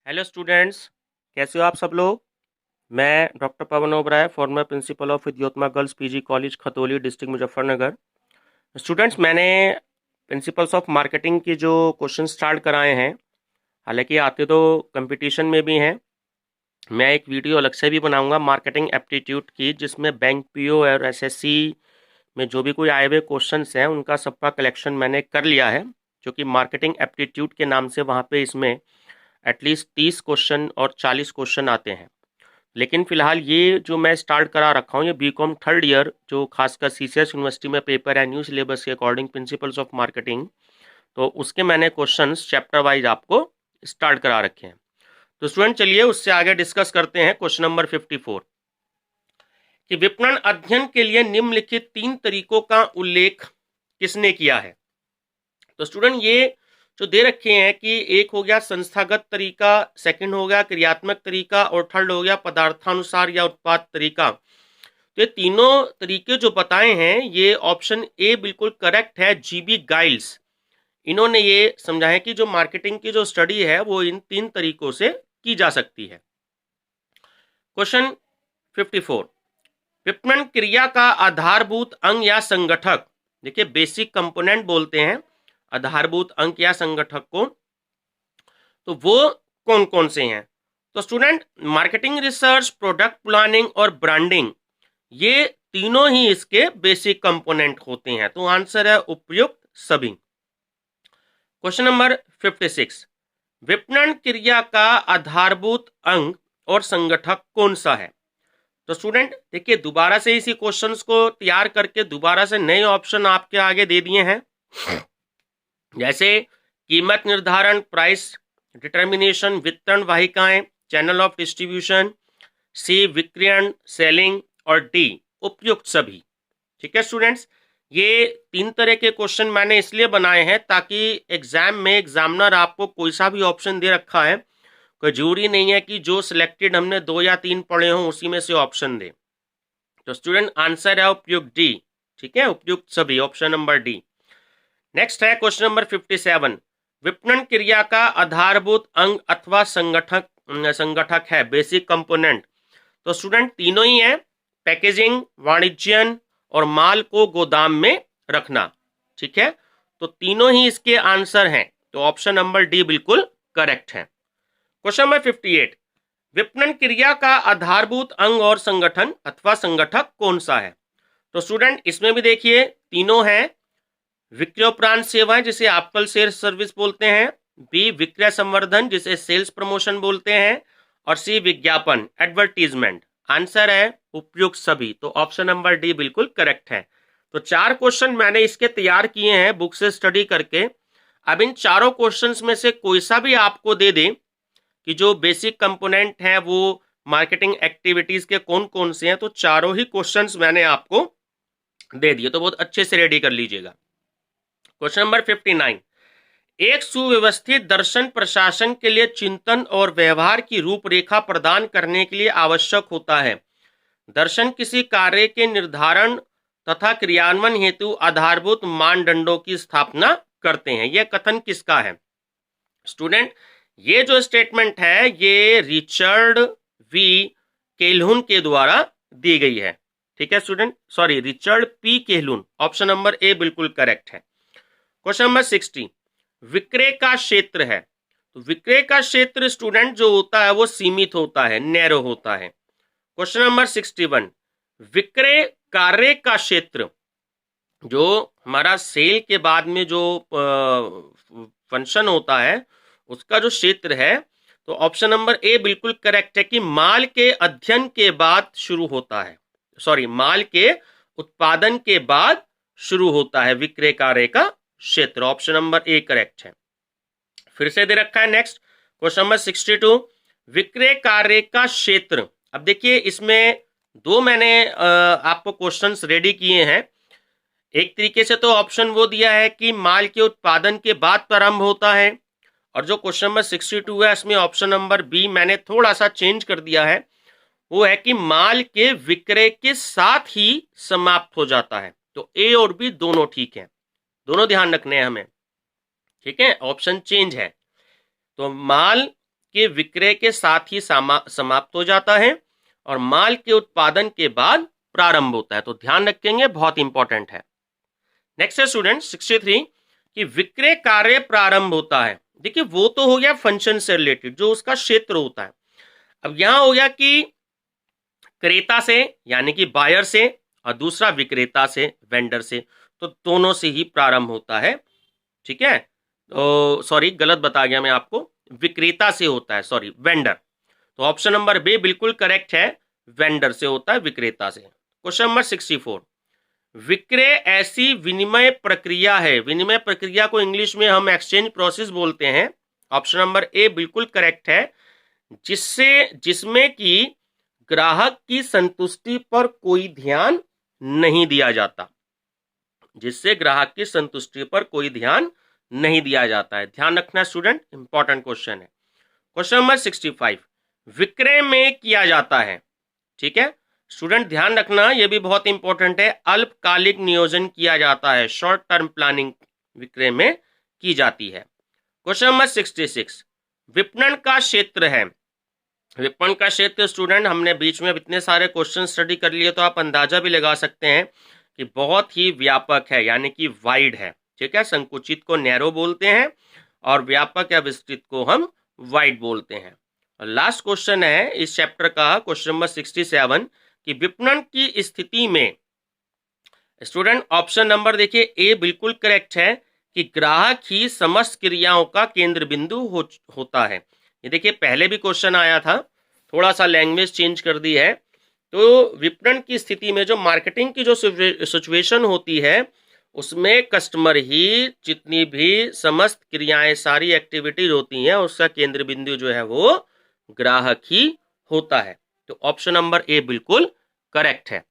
Hello students, कैसे हो आप सब लोग। मैं doctor Pawan Oberoi, former principal of Vidyottama girls PG college Khatauli, district Muzaffarnagar. Students, मैंने प्रिंसिपल्स ऑफ मार्केटिंग की जो क्वेश्चन स्टार्ट कराए हैं, हालांकि आते तो कंपटीशन में भी हैं। मैं एक वीडियो अलग से भी बनाऊंगा मार्केटिंग एप्टीट्यूड की, जिसमें बैंक पीओ और एसएससी में जो भी कोई आए हुए क्वेश्चंस हैं उनका सबका कलेक्शन मैंने कर लिया है, जो कि मार्केटिंग एप्टीट्यूड के नाम से वहाँ पे इसमें एटलीस्ट 30 क्वेश्चन और 40 क्वेश्चन आते हैं। लेकिन फिलहाल ये जो मैं स्टार्ट करा रखा हूँ, ये बीकॉम थर्ड ईयर, जो खासकर सीसीएस यूनिवर्सिटी में पेपर है न्यू सिलेबस के अकॉर्डिंग प्रिंसिपल्स ऑफ मार्केटिंग, तो उसके मैंने क्वेश्चंस चैप्टर वाइज आपको स्टार्ट करा रखे हैं। तो स्टूडेंट, चलिए उससे आगे डिस्कस करते हैं। क्वेश्चन नंबर 54 कि विपणन अध्ययन के लिए निम्नलिखित 3 तरीकों का उल्लेख किसने किया है। तो स्टूडेंट, ये जो दे रखे हैं कि एक हो गया संस्थागत तरीका, सेकंड हो गया क्रियात्मक तरीका और थर्ड हो गया पदार्थानुसार या उत्पाद तरीका। तो ये तीनों तरीके जो बताए हैं, ये ऑप्शन ए बिल्कुल करेक्ट है। जीबी गाइल्स, इन्होंने ये समझा है कि जो मार्केटिंग की जो स्टडी है वो इन 3 तरीकों से की जा सकती है। क्वेश्चन 54, विपणन क्रिया का आधारभूत अंग या संगठक, देखिए बेसिक कंपोनेंट बोलते हैं आधारभूत अंक या संगठक को, तो वो कौन कौन से हैं। तो student, marketing research, product planning और ब्रांडिंग, ये तीनों ही इसके बेसिक कंपोनेंट होते हैं। तो आंसर है उपयुक्त सभी। क्वेश्चन नंबर 56, विपणन क्रिया का आधारभूत अंग और संगठक कौन सा है। तो स्टूडेंट देखिए, दोबारा से इसी क्वेश्चंस को तैयार करके दोबारा से नए ऑप्शन आपके आगे दे दिए हैं, जैसे कीमत निर्धारण, प्राइस डिटर्मिनेशन, वितरण वाहिकाएं, चैनल ऑफ डिस्ट्रीब्यूशन, सी विक्रयण सेलिंग और डी उपयुक्त सभी। ठीक है स्टूडेंट्स, ये 3 तरह के क्वेश्चन मैंने इसलिए बनाए हैं ताकि एग्जाम में एग्जामिनर आपको कोई सा भी ऑप्शन दे रखा है, कोई जरूरी नहीं है कि जो सिलेक्टेड हमने 2 या 3 पढ़े हों उसी में से ऑप्शन दे। तो स्टूडेंट, आंसर है उपयुक्त डी। ठीक है, उपयुक्त सभी, ऑप्शन नंबर डी। नेक्स्ट है क्वेश्चन नंबर 57, विपणन क्रिया का आधारभूत अंग अथवा संगठक है, बेसिक कंपोनेंट। तो स्टूडेंट तीनों ही है, पैकेजिंग, वाणिज्यन और माल को गोदाम में रखना। ठीक है, तो तीनों ही इसके आंसर हैं, तो ऑप्शन नंबर डी बिल्कुल करेक्ट है। क्वेश्चन नंबर 58, विपणन क्रिया का आधारभूत अंग और संगठन अथवा संगठक कौन सा है। तो स्टूडेंट इसमें भी देखिए तीनों हैं, विक्रयोपरांत सेवाएं जिसे आफ्टर सेल्स सर्विस बोलते हैं, बी विक्रय संवर्धन जिसे सेल्स प्रमोशन बोलते हैं, और सी विज्ञापन एडवर्टीजमेंट। आंसर है उपयुक्त सभी, तो ऑप्शन नंबर डी बिल्कुल करेक्ट है। तो 4 क्वेश्चन मैंने इसके तैयार किए हैं बुक से स्टडी करके। अब इन चारों क्वेश्चंस में से कोई सा भी आपको दे दे कि जो बेसिक कंपोनेंट है वो मार्केटिंग एक्टिविटीज के कौन कौन से हैं, तो चारों ही क्वेश्चंस मैंने आपको दे दिए, तो बहुत अच्छे से रेडी कर लीजिएगा। क्वेश्चन नंबर 59, एक सुव्यवस्थित दर्शन प्रशासन के लिए चिंतन और व्यवहार की रूपरेखा प्रदान करने के लिए आवश्यक होता है। दर्शन किसी कार्य के निर्धारण तथा क्रियान्वयन हेतु आधारभूत मानदंडों की स्थापना करते हैं। यह कथन किसका है। स्टूडेंट, ये जो स्टेटमेंट है ये रिचर्ड वी केल्हुन के द्वारा दी गई है। ठीक है student, sorry, Richard P Calhoun, option number A बिल्कुल करेक्ट है। क्वेश्चन नंबर 60, विक्रय का क्षेत्र है। तो विक्रय का क्षेत्र स्टूडेंट जो होता है वो सीमित होता है, नैरो होता है। क्वेश्चन नंबर 61, विक्रय कार्य का क्षेत्र, जो हमारा सेल के बाद में जो फंक्शन होता है उसका जो क्षेत्र है, तो ऑप्शन नंबर ए बिल्कुल करेक्ट है कि माल के अध्ययन के बाद शुरू होता है, सॉरी, माल के उत्पादन के बाद शुरू होता है विक्रय कार्य का क्षेत्र। ऑप्शन नंबर ए करेक्ट है। फिर से दे रखा है नेक्स्ट क्वेश्चन नंबर 62, विक्रय कार्य का क्षेत्र। अब देखिए इसमें 2 मैंने आपको क्वेश्चंस रेडी किए हैं। एक तरीके से तो ऑप्शन वो दिया है कि माल के उत्पादन के बाद प्रारंभ होता है, और जो क्वेश्चन नंबर 62 है इसमें ऑप्शन नंबर बी मैंने थोड़ा सा चेंज कर दिया है, वो है कि माल के विक्रय के साथ ही समाप्त हो जाता है। तो ए और बी दोनों ठीक है, दोनों ध्यान रखने हैं हमें। ठीक है, ऑप्शन चेंज है। तो माल के विक्रय के साथ ही समाप्त हो जाता है और माल के उत्पादन के बाद प्रारंभ होता है। तो ध्यान रखेंगे, बहुत इंपॉर्टेंट है। नेक्स्ट है स्टूडेंट 63 कि विक्रय कार्य प्रारंभ होता है। देखिए वो तो हो गया फंक्शन से रिलेटेड, जो उसका क्षेत्र होता है। अब यहां हो गया कि क्रेता से यानी कि बायर से, और दूसरा विक्रेता से, वेंडर से, तो दोनों से ही प्रारंभ होता है। ठीक है, तो सॉरी गलत बता गया मैं आपको, विक्रेता से होता है, सॉरी वेंडर। तो ऑप्शन नंबर बी बिल्कुल करेक्ट है, वेंडर से होता है, विक्रेता से। क्वेश्चन नंबर 64, विक्रय ऐसी विनिमय प्रक्रिया है, विनिमय प्रक्रिया को इंग्लिश में हम एक्सचेंज प्रोसेस बोलते हैं। ऑप्शन नंबर ए बिल्कुल करेक्ट है, जिसमें कि ग्राहक की संतुष्टि पर कोई ध्यान नहीं दिया जाता, जिससे ग्राहक की संतुष्टि पर कोई ध्यान नहीं दिया जाता है। ध्यान रखना स्टूडेंट, इंपॉर्टेंट क्वेश्चन है। क्वेश्चन नंबर 65, विक्रय में किया जाता है। ठीक है स्टूडेंट, ध्यान रखना, यह भी बहुत इंपॉर्टेंट है, अल्पकालिक नियोजन किया जाता है, शॉर्ट टर्म प्लानिंग विक्रय में की जाती है। क्वेश्चन नंबर 66, विपणन का क्षेत्र है। विपणन का क्षेत्र स्टूडेंट, हमने बीच में इतने सारे क्वेश्चन स्टडी कर लिए तो आप अंदाजा भी लगा सकते हैं कि बहुत ही व्यापक है, यानी कि वाइड है। ठीक है, संकुचित को नैरो बोलते हैं और व्यापक या विस्तृत को हम वाइड बोलते हैं। लास्ट क्वेश्चन है इस चैप्टर का, क्वेश्चन नंबर 67 कि विपणन की स्थिति में स्टूडेंट ऑप्शन नंबर देखिए ए बिल्कुल करेक्ट है कि ग्राहक ही समस्त क्रियाओं का केंद्र बिंदु होता है। ये देखिए पहले भी क्वेश्चन आया था, थोड़ा सा लैंग्वेज चेंज कर दी है। तो विपणन की स्थिति में जो मार्केटिंग की जो सिचुएशन होती है उसमें कस्टमर ही जितनी भी समस्त क्रियाएं, सारी एक्टिविटीज होती हैं, उसका केंद्र बिंदु जो है वो ग्राहक ही होता है। तो ऑप्शन नंबर ए बिल्कुल करेक्ट है।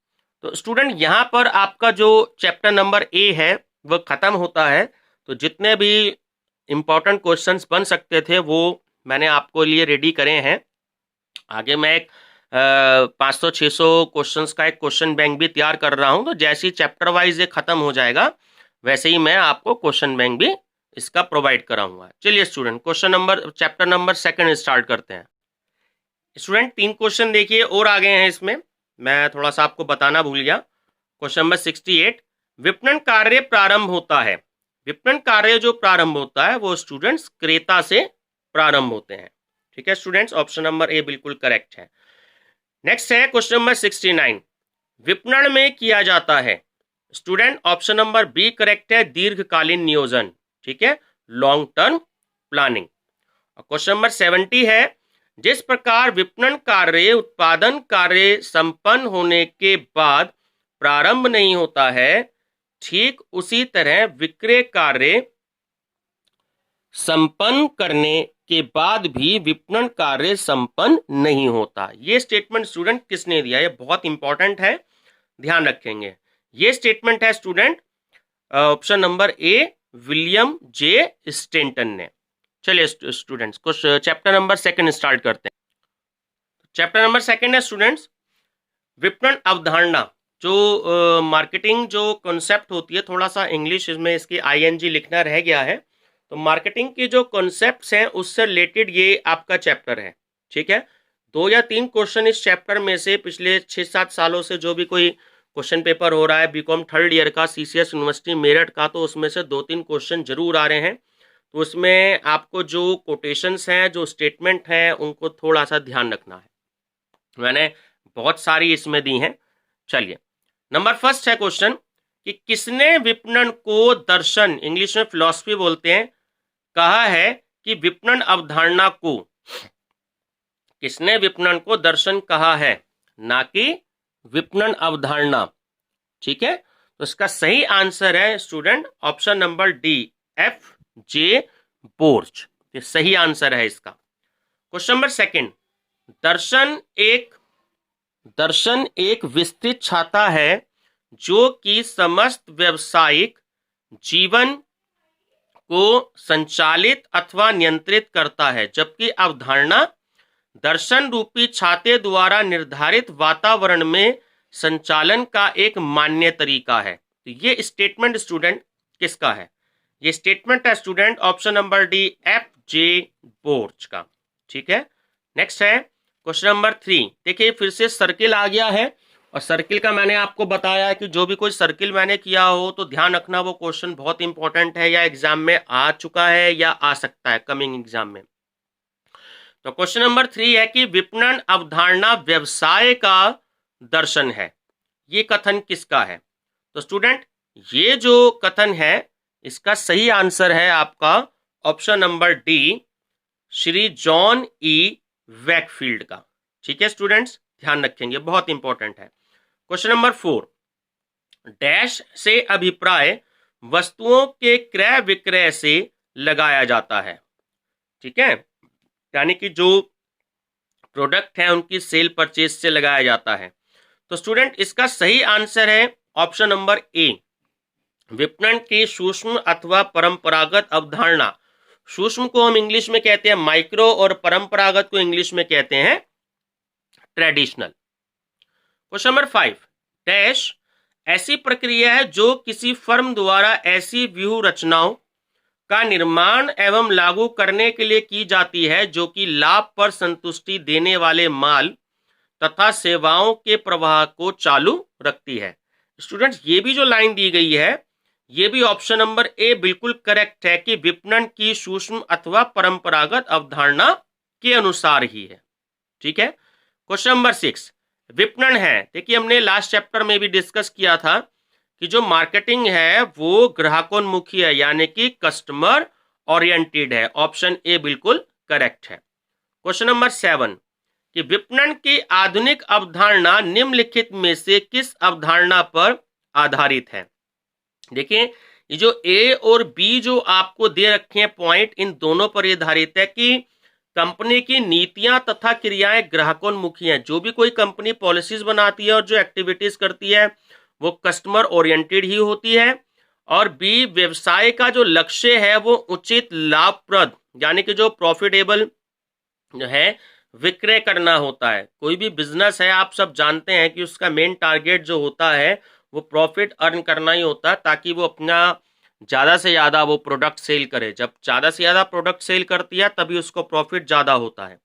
तो स्टूडेंट यहां पर आपका जो चैप्टर नंबर ए है वह खत्म होता है। तो जितने भी इंपॉर्टेंट क्वेश्चंस बन सकते थे वो मैंने आपको लिए रेडी करे हैं। आगे मैं एक 500-600 क्वेश्चंस का एक क्वेश्चन बैंक भी तैयार कर रहा हूं। तो जैसे ही चैप्टर वाइज ये खत्म हो जाएगा वैसे ही मैं आपको क्वेश्चन बैंक भी इसका प्रोवाइड कराऊंगा। चलिए स्टूडेंट चैप्टर नंबर 2 स्टार्ट करते हैं। स्टूडेंट 3 क्वेश्चन देखिए और आ गए हैं इसमें, मैं थोड़ा सा आपको बताना भूल गया। क्वेश्चन नंबर 68, विपणन कार्य प्रारंभ होता है। विपणन कार्य जो प्रारंभ होता है वो स्टूडेंट्स क्रेता से प्रारंभ होते हैं। ठीक है स्टूडेंट्स, ऑप्शन नंबर ए बिल्कुल करेक्ट है। नेक्स्ट है क्वेश्चन नंबर 69, विपणन में किया जाता है। Student option number B correct है, दीर्घकालीन नियोजन। ठीक है, long term planning. Question number 70 है, जिस प्रकार विपणन कार्य उत्पादन कार्य संपन्न होने के बाद प्रारंभ नहीं होता है, ठीक उसी तरह विक्रय कार्य संपन्न करने के बाद भी विपणन कार्य संपन्न नहीं होता। ये स्टेटमेंट स्टूडेंट किसने दिया? ये बहुत इंपॉर्टेंट है, ध्यान रखेंगे। ये स्टेटमेंट है student option number A, William J Stanton ने। चलिए स्टूडेंट्स कुछ चैप्टर नंबर 2 स्टार्ट करते हैं। चैप्टर नंबर 2 है स्टूडेंट्स विपणन अवधारणा। जो मार्केटिंग जो कॉन्सेप्ट होती है, थोड़ा सा इंग्लिश इसमें इसकी ING लिखना रह गया है। तो मार्केटिंग की जो कॉन्सेप्ट्स हैं उससे रिलेटेड ये आपका चैप्टर है। ठीक है, 2 या 3 क्वेश्चन इस चैप्टर में से पिछले 6-7 सालों से जो भी कोई क्वेश्चन पेपर हो रहा है बीकॉम 3rd ईयर का CCS यूनिवर्सिटी मेरठ का, तो उसमें से 2-3 क्वेश्चन जरूर आ रहे हैं। तो उसमें आपको जो कोटेशंस हैं, जो स्टेटमेंट हैं, उनको थोड़ा सा ध्यान रखना है। मैंने बहुत सारी इसमें दी हैं। चलिए नंबर 1 है क्वेश्चन कि किसने विपणन को दर्शन, इंग्लिश में फिलॉसफी बोलते हैं, कहा है कि विपणन अवधारणा को, किसने विपणन को दर्शन कहा है, ना कि विपणन अवधारणा। ठीक है, तो इसका सही आंसर है student option number D, FJ बोर्ज। ये सही आंसर है इसका। क्वेश्चन नंबर 2, दर्शन एक विस्तृत छाता है जो कि समस्त व्यावसायिक जीवन को संचालित अथवा नियंत्रित करता है, जबकि अवधारणा दर्शन रूपी छाते द्वारा निर्धारित वातावरण में संचालन का एक मान्य तरीका है। तो ये स्टेटमेंट स्टूडेंट किसका है? ये स्टेटमेंट है student option number D, FJ बोर्ज का। ठीक है। नेक्स्ट है क्वेश्चन नंबर 3। देखिए फिर से सर्किल आ गया है, और सर्किल का मैंने आपको बताया कि जो भी कोई सर्किल मैंने किया हो तो ध्यान रखना वो क्वेश्चन बहुत इंपॉर्टेंट है, या एग्जाम में आ चुका है या आ सकता है कमिंग एग्जाम में। तो क्वेश्चन नंबर 3 है कि विपणन अवधारणा व्यवसाय का दर्शन है, ये कथन किसका है? तो स्टूडेंट ये जो कथन है इसका सही आंसर है आपका option number D, Shri John E Wakefield का। ठीक है स्टूडेंट्स, ध्यान रखेंगे, बहुत इंपॉर्टेंट है। क्वेश्चन नंबर 4, डैश से अभिप्राय वस्तुओं के क्रय विक्रय से लगाया जाता है। ठीक है, यानी कि जो प्रोडक्ट है उनकी सेल परचेज से लगाया जाता है। तो स्टूडेंट इसका सही आंसर है ऑप्शन नंबर ए, विपणन की सूक्ष्म अथवा परंपरागत अवधारणा। सूक्ष्म को हम इंग्लिश में कहते हैं माइक्रो, और परंपरागत को इंग्लिश में कहते हैं ट्रेडिशनल। क्वेश्चन नंबर 5, डैश ऐसी प्रक्रिया है जो किसी फर्म द्वारा ऐसी व्यूह रचनाओं का निर्माण एवं लागू करने के लिए की जाती है जो कि लाभ पर संतुष्टि देने वाले माल तथा सेवाओं के प्रवाह को चालू रखती है। स्टूडेंट्स ये भी जो लाइन दी गई है ये भी ऑप्शन नंबर ए बिल्कुल करेक्ट है कि विपणन की सूक्ष्म अथवा परंपरागत अवधारणा के अनुसार ही है। ठीक है। क्वेश्चन नंबर 6, विपणन है, देखिए हमने लास्ट चैप्टर में भी डिस्कस किया था कि जो मार्केटिंग है वो ग्राहकोन्मुखी है, यानी कि कस्टमर ओरिएंटेड है। ऑप्शन ए बिल्कुल करेक्ट है। क्वेश्चन नंबर 7 कि विपणन की आधुनिक अवधारणा निम्नलिखित में से किस अवधारणा पर आधारित है? देखिए ये जो ए और बी जो आपको दे रखे हैं पॉइंट, इन दोनों पर आधारित है कि कंपनी की नीतियां तथा क्रियाएं ग्राहकोन्मुखी हैं। जो भी कोई कंपनी पॉलिसीज बनाती है और जो एक्टिविटीज करती है वो कस्टमर ओरिएंटेड ही होती है। और बी, व्यवसाय का जो लक्ष्य है वो उचित लाभप्रद, यानी कि जो प्रॉफिटेबल जो है विक्रय करना होता है। कोई भी बिजनेस है आप सब जानते हैं कि उसका मेन टारगेट जो होता है वो प्रॉफिट अर्न करना ही होता है, ताकि वो अपना ज़्यादा से ज़्यादा वो प्रोडक्ट सेल करे। जब ज़्यादा से ज़्यादा प्रोडक्ट सेल करती है तभी उसको प्रॉफिट ज़्यादा होता है।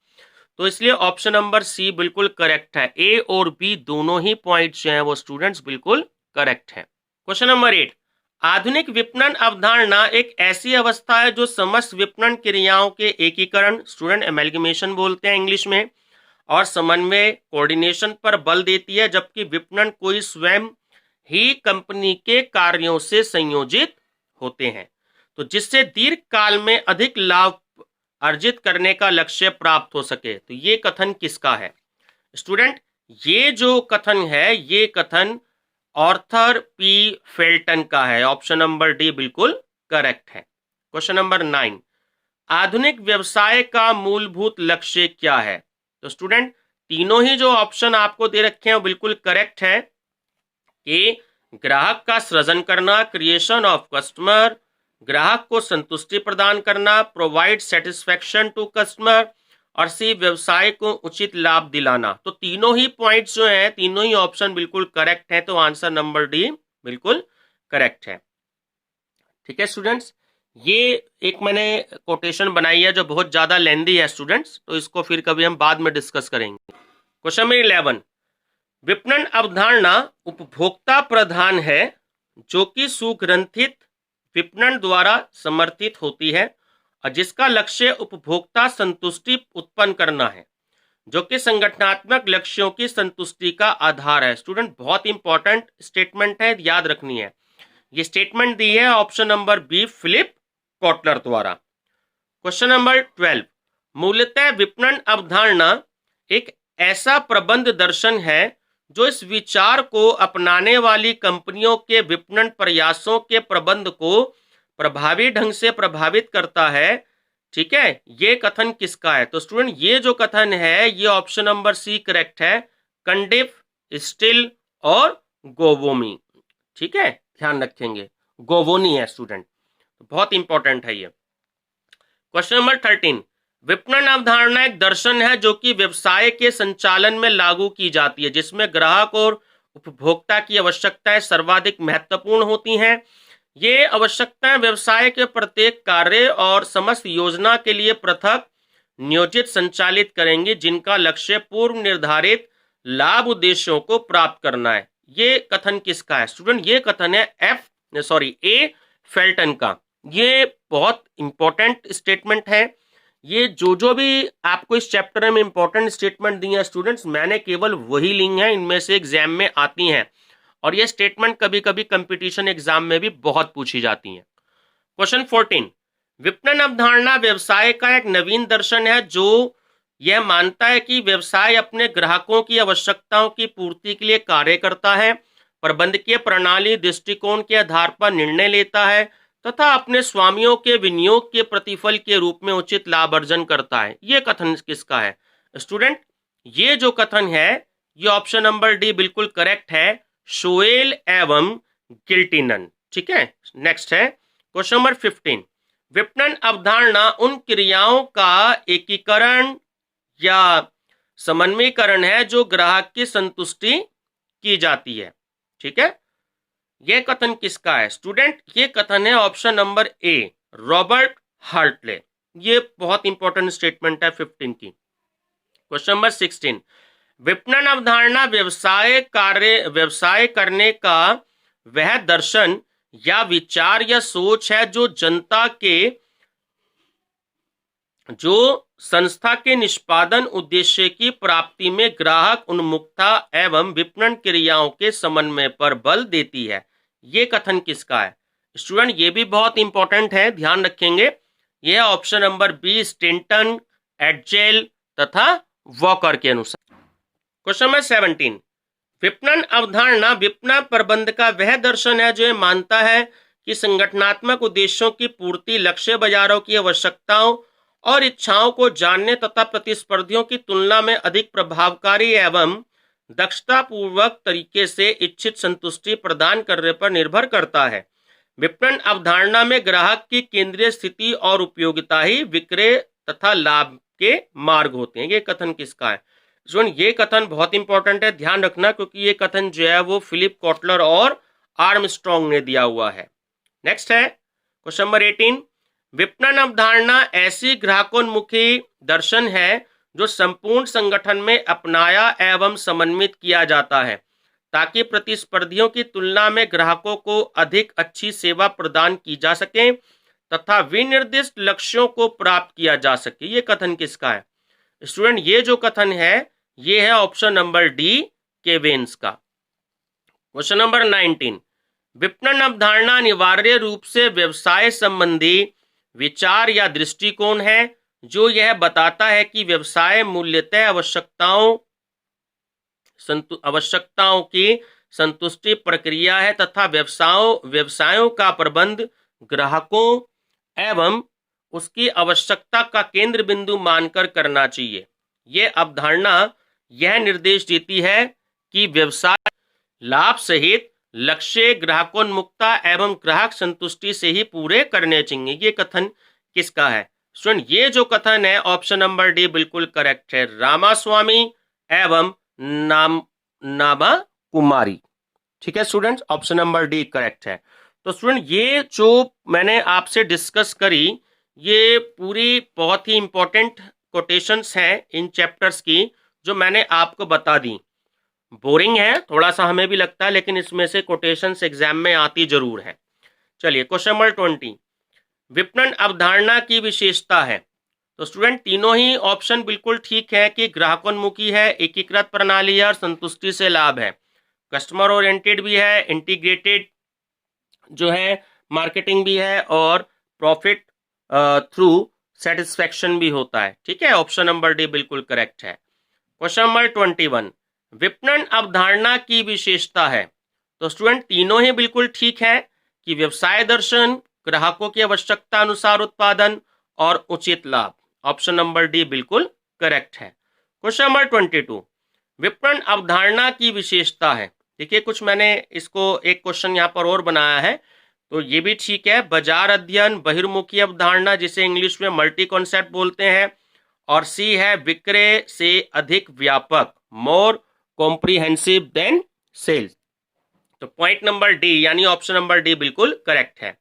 तो इसलिए ऑप्शन नंबर सी बिल्कुल करेक्ट है। ए और बी दोनों ही पॉइंट्स जो हैं वो स्टूडेंट्स बिल्कुल करेक्ट है। क्वेश्चन नंबर 8, आधुनिक विपणन अवधारणा एक ऐसी अवस्था है जो समस्त विपणन क्रियाओं के एकीकरण, स्टूडेंट एमैल्गमेशन बोलते हैं इंग्लिश में, और समन्वय कोऑर्डिनेशन पर बल देती है, जबकि विपणन कोई स्वयं ही कंपनी के कार्यों से संयोजित होते हैं, तो जिससे दीर्घ काल में अधिक लाभ अर्जित करने का लक्ष्य प्राप्त हो सके। तो ये कथन किसका है? स्टूडेंट ये जो कथन है ये कथन ऑर्थर पी फेल्टन का है। ऑप्शन नंबर डी बिल्कुल करेक्ट है। क्वेश्चन नंबर 9, आधुनिक व्यवसाय का मूलभूत लक्ष्य क्या है? तो स्टूडेंट तीनों ही जो ऑप्शन आपको दे रखे हैं वो बिल्कुल करेक्ट है कि ग्राहक का सृजन करना, क्रिएशन ऑफ कस्टमर, ग्राहक को संतुष्टि प्रदान करना, प्रोवाइड सेटिस्फेक्शन टू कस्टमर, और सी व्यवसाय को उचित लाभ दिलाना। तो तीनों ही पॉइंट्स जो हैं, तीनों ही ऑप्शन बिल्कुल करेक्ट हैं, तो आंसर नंबर डी बिल्कुल करेक्ट है। ठीक है स्टूडेंट्स, ये एक मैंने कोटेशन बनाई है जो बहुत ज्यादा लेंदी है स्टूडेंट्स, तो इसको फिर कभी हम बाद में डिस्कस करेंगे। क्वेश्चन नंबर 11, विपणन अवधारणा उपभोक्ता प्रधान है जो कि सुग्रंथित विपणन द्वारा समर्थित होती है और जिसका लक्ष्य उपभोक्ता संतुष्टि उत्पन्न करना है, जो कि संगठनात्मक लक्ष्यों की संतुष्टि का आधार है। स्टूडेंट बहुत इंपॉर्टेंट स्टेटमेंट है, याद रखनी है। ये स्टेटमेंट दी है option number B, Philip Kotler द्वारा। क्वेश्चन नंबर 12, मूलतः विपणन अवधारणा एक ऐसा प्रबंध दर्शन है जो इस विचार को अपनाने वाली कंपनियों के विपणन प्रयासों के प्रबंध को प्रभावी ढंग से प्रभावित करता है। ठीक है, ये कथन किसका है? तो स्टूडेंट ये जो कथन है ये ऑप्शन नंबर सी करेक्ट है, कंडिफ, स्टिल और गोवोमी। ठीक है, ध्यान रखेंगे, गोवोनी है स्टूडेंट, बहुत इंपॉर्टेंट है ये। क्वेश्चन नंबर 13, विपणन अवधारणा एक दर्शन है जो कि व्यवसाय के संचालन में लागू की जाती है, जिसमें ग्राहक और उपभोक्ता की आवश्यकताएं सर्वाधिक महत्वपूर्ण होती हैं। ये आवश्यकताएं व्यवसाय के प्रत्येक कार्य और समस्त योजना के लिए पृथक नियोजित संचालित करेंगी जिनका लक्ष्य पूर्व निर्धारित लाभ उद्देश्यों को प्राप्त करना है। ये कथन किसका है स्टूडेंट? ये कथन है ए फेल्टन का। ये बहुत इंपॉर्टेंट स्टेटमेंट है। ये जो भी आपको इस चैप्टर में इंपॉर्टेंट स्टेटमेंट दी है स्टूडेंट्स, मैंने केवल वही ली है, इनमें से एग्जाम में आती हैं और ये स्टेटमेंट कभी कभी कंपटीशन एग्जाम में भी बहुत पूछी जाती हैं। क्वेश्चन 14, विपणन अवधारणा व्यवसाय का एक नवीन दर्शन है जो यह मानता है कि व्यवसाय अपने ग्राहकों की आवश्यकताओं की पूर्ति के लिए कार्य करता है, प्रबंधकीय प्रणाली दृष्टिकोण के आधार पर निर्णय लेता है तथा अपने स्वामियों के विनियोग के प्रतिफल के रूप में उचित लाभ अर्जन करता है। यह कथन किसका है स्टूडेंट? ये जो कथन है ये ऑप्शन नंबर डी बिल्कुल करेक्ट है, शोएल एवं गिल्टिनन। ठीक है, नेक्स्ट है क्वेश्चन नंबर 15, विपणन अवधारणा उन क्रियाओं का एकीकरण या समन्वयकरण है जो ग्राहक की संतुष्टि की जाती है। ठीक है, यह कथन किसका है स्टूडेंट? ये कथन है ऑप्शन नंबर ए, रॉबर्ट हार्टले। ये बहुत इंपॉर्टेंट स्टेटमेंट है 15 की। क्वेश्चन नंबर 16, विपणन अवधारणा व्यवसाय करने का वह दर्शन या विचार या सोच है जो संस्था के निष्पादन उद्देश्य की प्राप्ति में ग्राहक उन्मुखता एवं विपणन क्रियाओं के समन्वय पर बल देती है। ये कथन किसका है स्टूडेंट? ये भी बहुत इंपॉर्टेंट है, ध्यान रखेंगे। यह ऑप्शन नंबर बी, स्टेंटन, एडजेल तथा वॉकर के अनुसार। क्वेश्चन नंबर 17, विपणन अवधारणा विपणन प्रबंध का वह दर्शन है जो मानता है कि संगठनात्मक उद्देश्यों की पूर्ति लक्ष्य बाजारों की आवश्यकताओं और इच्छाओं को जानने तथा प्रतिस्पर्धियों की तुलना में अधिक प्रभावकारी एवं दक्षतापूर्वक तरीके से इच्छित संतुष्टि प्रदान करने पर निर्भर करता है। विपणन अवधारणा में ग्राहक की केंद्रीय स्थिति और उपयोगिता ही विक्रय तथा लाभ के मार्ग होते हैं। ये कथन किसका है स्टूडेंट? ये कथन बहुत इंपॉर्टेंट है, ध्यान रखना, क्योंकि ये कथन जो है वो फिलिप कॉटलर और आर्मस्ट्रॉन्ग ने दिया हुआ है। नेक्स्ट है क्वेश्चन नंबर 18, विपणन अवधारणा ऐसी ग्राहकोन्मुखी दर्शन है जो संपूर्ण संगठन में अपनाया एवं समन्वित किया जाता है ताकि प्रतिस्पर्धियों की तुलना में ग्राहकों को अधिक अच्छी सेवा प्रदान की जा सके तथा विनिर्दिष्ट लक्ष्यों को प्राप्त किया जा सके। ये कथन किसका है स्टूडेंट? ये जो कथन है ये है ऑप्शन नंबर डी, केवेंस का। क्वेश्चन नंबर 19, विपणन अवधारणा अनिवार्य रूप से व्यवसाय संबंधी विचार या दृष्टिकोण है जो यह बताता है कि व्यवसाय मूल्यतः आवश्यकताओं की संतुष्टि प्रक्रिया है तथा व्यवसायों का प्रबंध ग्राहकों एवं उसकी आवश्यकता का केंद्र बिंदु मानकर करना चाहिए। यह अवधारणा यह निर्देश देती है कि व्यवसाय लाभ सहित लक्ष्य ग्राहकोन्मुखता एवं ग्राहक संतुष्टि से ही पूरे करने चाहिए। ये कथन किसका है स्टूडेंट? ये जो कथन है ऑप्शन नंबर डी बिल्कुल करेक्ट है, रामास्वामी एवं नामा कुमारी। ठीक है students, option number D correct है। तो स्टूडेंट ये जो मैंने आपसे डिस्कस करी ये पूरी बहुत ही इंपॉर्टेंट कोटेशंस हैं इन चैप्टर्स की जो मैंने आपको बता दी। बोरिंग है थोड़ा सा, हमें भी लगता है, लेकिन इसमें से कोटेशंस एग्जाम में आती जरूर है। चलिए क्वेश्चन नंबर 20, विपणन अवधारणा की विशेषता है। तो स्टूडेंट तीनों ही ऑप्शन बिल्कुल ठीक है कि ग्राहकोन्मुखी है, एकीकृत प्रणाली है और संतुष्टि से लाभ है, कस्टमर ओरिएंटेड भी है, इंटीग्रेटेड जो है मार्केटिंग भी है और प्रॉफिट थ्रू सेटिस्फैक्शन भी होता है। ठीक है, ऑप्शन नंबर डी बिल्कुल करेक्ट है। क्वेश्चन नंबर 21, विपणन अवधारणा की विशेषता है। तो स्टूडेंट तीनों ही बिल्कुल ठीक है कि व्यवसाय दर्शन, ग्राहकों की आवश्यकता अनुसार उत्पादन और उचित लाभ, ऑप्शन नंबर डी बिल्कुल करेक्ट है। क्वेश्चन नंबर 22, विपणन अवधारणा की विशेषता है। देखिए कुछ मैंने इसको एक क्वेश्चन यहाँ पर और बनाया है, तो ये भी ठीक है। बाजार अध्ययन, बहिर्मुखी अवधारणा जिसे इंग्लिश में मल्टी कॉन्सेप्ट बोलते हैं, और सी है विक्रय से अधिक व्यापक, मोर कॉम्प्रिहेंसिव देन सेल्स। तो पॉइंट नंबर डी यानी ऑप्शन नंबर डी बिल्कुल करेक्ट है।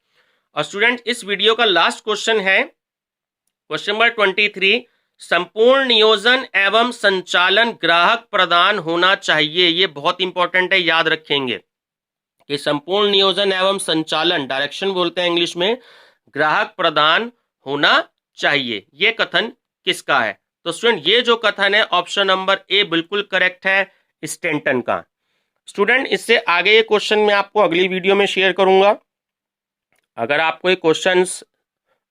और स्टूडेंट इस वीडियो का लास्ट क्वेश्चन है क्वेश्चन नंबर 23, संपूर्ण नियोजन एवं संचालन ग्राहक प्रदान होना चाहिए। ये बहुत इंपॉर्टेंट है, याद रखेंगे कि संपूर्ण नियोजन एवं संचालन, डायरेक्शन बोलते हैं इंग्लिश में, ग्राहक प्रदान होना चाहिए। ये कथन किसका है? तो स्टूडेंट ये जो कथन है ऑप्शन नंबर ए बिल्कुल करेक्ट है, स्टैंटन का। स्टूडेंट इससे आगे ये क्वेश्चन मैं आपको अगली वीडियो में शेयर करूंगा। अगर आपको ये क्वेश्चंस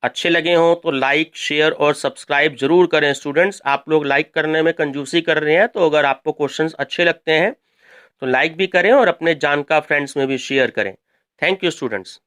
अच्छे लगे हों तो लाइक, शेयर और सब्सक्राइब जरूर करें। स्टूडेंट्स आप लोग लाइक करने में कंजूसी कर रहे हैं, तो अगर आपको क्वेश्चंस अच्छे लगते हैं तो लाइक भी करें और अपने जानकार फ्रेंड्स में भी शेयर करें। Thank you students.